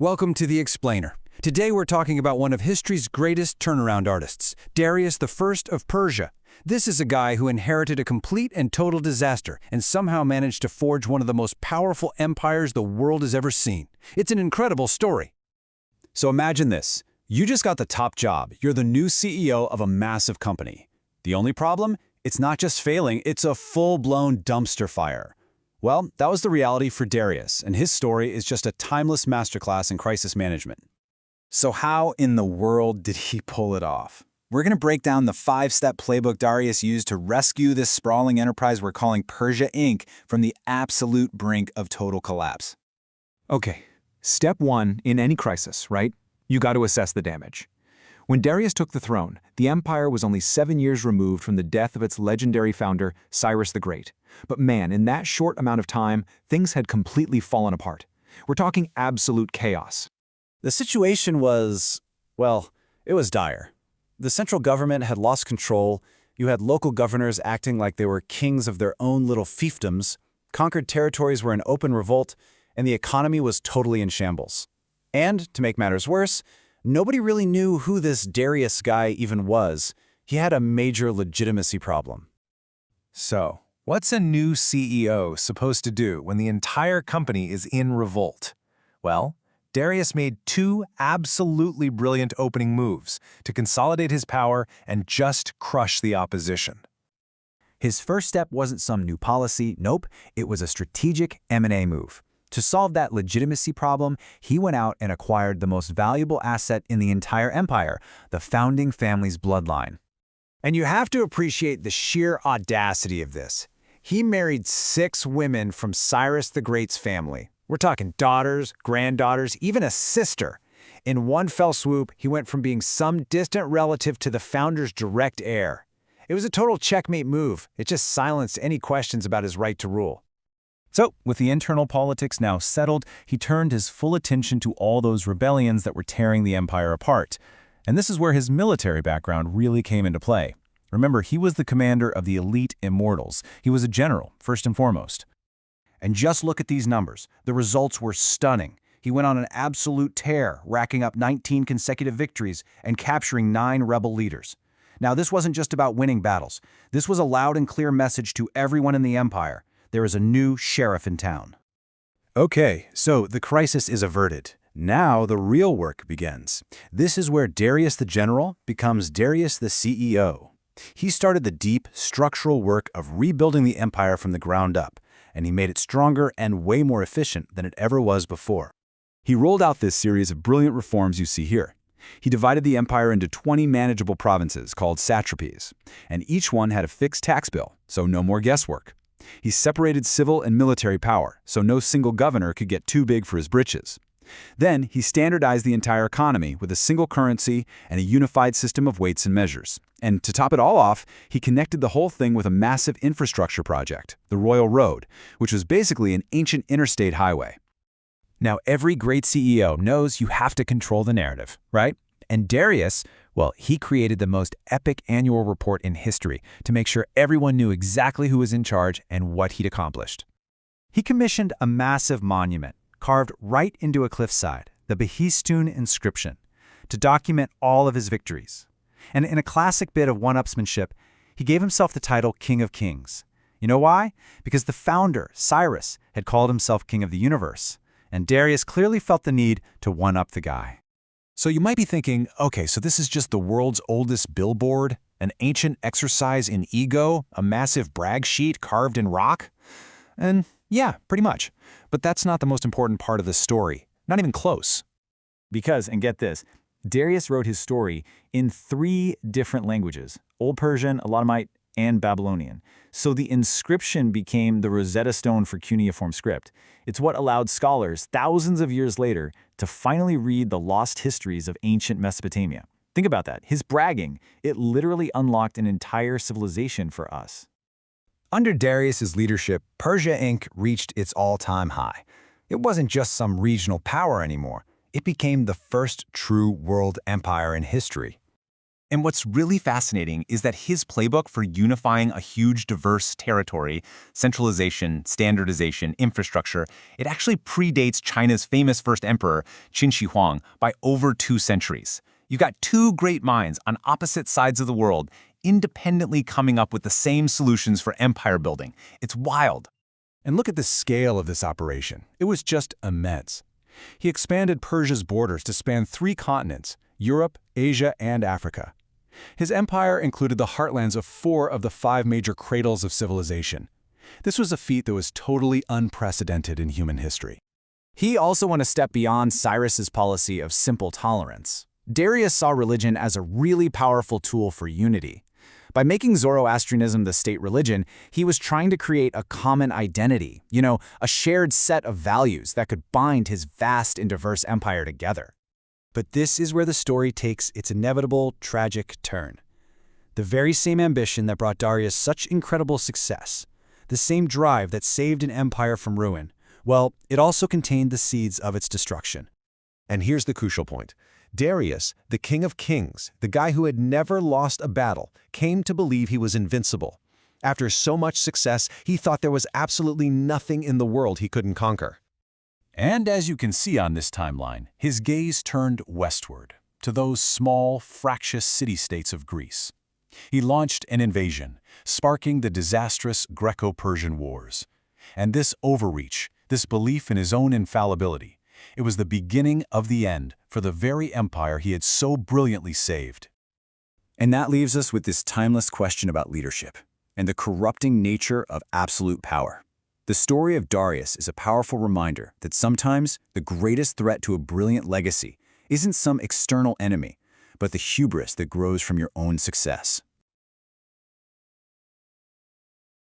Welcome to The Explainer. Today we're talking about one of history's greatest turnaround artists, Darius I of Persia. This is a guy who inherited a complete and total disaster and somehow managed to forge one of the most powerful empires the world has ever seen. It's an incredible story. So imagine this. You just got the top job. You're the new CEO of a massive company. The only problem? It's not just failing, it's a full-blown dumpster fire. Well, that was the reality for Darius, and his story is just a timeless masterclass in crisis management. So how in the world did he pull it off? We're going to break down the 5-step playbook Darius used to rescue this sprawling enterprise we're calling Persia Inc. from the absolute brink of total collapse. Okay, step 1 in any crisis, right? You got to assess the damage. When Darius took the throne, the empire was only 7 years removed from the death of its legendary founder, Cyrus the Great. But man, in that short amount of time, things had completely fallen apart. We're talking absolute chaos. The situation was, well, it was dire. The central government had lost control, you had local governors acting like they were kings of their own little fiefdoms, conquered territories were in open revolt, and the economy was totally in shambles. And, to make matters worse, nobody really knew who this Darius guy even was. He had a major legitimacy problem. So, what's a new CEO supposed to do when the entire company is in revolt? Well, Darius made 2 absolutely brilliant opening moves to consolidate his power and just crush the opposition. His first step wasn't some new policy, nope, it was a strategic M&A move. To solve that legitimacy problem, he went out and acquired the most valuable asset in the entire empire, the founding family's bloodline. And you have to appreciate the sheer audacity of this. He married 6 women from Cyrus the Great's family. We're talking daughters, granddaughters, even a sister. In one fell swoop, he went from being some distant relative to the founder's direct heir. It was a total checkmate move. It just silenced any questions about his right to rule. So, with the internal politics now settled, he turned his full attention to all those rebellions that were tearing the empire apart. And this is where his military background really came into play. Remember, he was the commander of the elite immortals. He was a general, first and foremost. And just look at these numbers. The results were stunning. He went on an absolute tear, racking up 19 consecutive victories and capturing 9 rebel leaders. Now, this wasn't just about winning battles. This was a loud and clear message to everyone in the empire. There is a new sheriff in town. Okay, so the crisis is averted. Now the real work begins. This is where Darius the general becomes Darius the CEO. He started the deep, structural work of rebuilding the empire from the ground up, and he made it stronger and way more efficient than it ever was before. He rolled out this series of brilliant reforms you see here. He divided the empire into 20 manageable provinces called satrapies, and each one had a fixed tax bill, so no more guesswork. He separated civil and military power, so no single governor could get too big for his britches. Then he standardized the entire economy with a single currency and a unified system of weights and measures. And to top it all off, he connected the whole thing with a massive infrastructure project, the Royal Road, which was basically an ancient interstate highway. Now, every great CEO knows you have to control the narrative, right? And Darius, well, he created the most epic annual report in history to make sure everyone knew exactly who was in charge and what he'd accomplished. He commissioned a massive monument carved right into a cliffside, the Behistun Inscription, to document all of his victories. And in a classic bit of one-upsmanship, he gave himself the title King of Kings. You know why? Because the founder, Cyrus, had called himself King of the Universe, and Darius clearly felt the need to one-up the guy. So you might be thinking, okay, so this is just the world's oldest billboard, an ancient exercise in ego, a massive brag sheet carved in rock? And yeah, pretty much. But that's not the most important part of the story. Not even close. Because, and get this, Darius wrote his story in 3 different languages: Old Persian, Elamite, and Babylonian. So the inscription became the Rosetta Stone for cuneiform script. It's what allowed scholars, thousands of years later, to finally read the lost histories of ancient Mesopotamia. Think about that. His bragging, it literally unlocked an entire civilization for us. Under Darius's leadership, Persia Inc. reached its all-time high. It wasn't just some regional power anymore. It became the first true world empire in history. And what's really fascinating is that his playbook for unifying a huge, diverse territory, centralization, standardization, infrastructure, it actually predates China's famous first emperor, Qin Shi Huang, by over 2 centuries. You've got 2 great minds on opposite sides of the world, independently coming up with the same solutions for empire building. It's wild. And look at the scale of this operation. It was just immense. He expanded Persia's borders to span 3 continents, Europe, Asia, and Africa. His empire included the heartlands of 4 of the 5 major cradles of civilization. This was a feat that was totally unprecedented in human history. He also went a step beyond Cyrus's policy of simple tolerance. Darius saw religion as a really powerful tool for unity. By making Zoroastrianism the state religion, he was trying to create a common identity, a shared set of values that could bind his vast and diverse empire together. But this is where the story takes its inevitable, tragic turn. The very same ambition that brought Darius such incredible success, the same drive that saved an empire from ruin, well, it also contained the seeds of its destruction. And here's the crucial point. Darius, the king of kings, the guy who had never lost a battle, came to believe he was invincible. After so much success, he thought there was absolutely nothing in the world he couldn't conquer. And as you can see on this timeline, his gaze turned westward, to those small, fractious city-states of Greece. He launched an invasion, sparking the disastrous Greco-Persian Wars. And this overreach, this belief in his own infallibility, it was the beginning of the end for the very empire he had so brilliantly saved. And that leaves us with this timeless question about leadership and the corrupting nature of absolute power. The story of Darius is a powerful reminder that sometimes the greatest threat to a brilliant legacy isn't some external enemy, but the hubris that grows from your own success.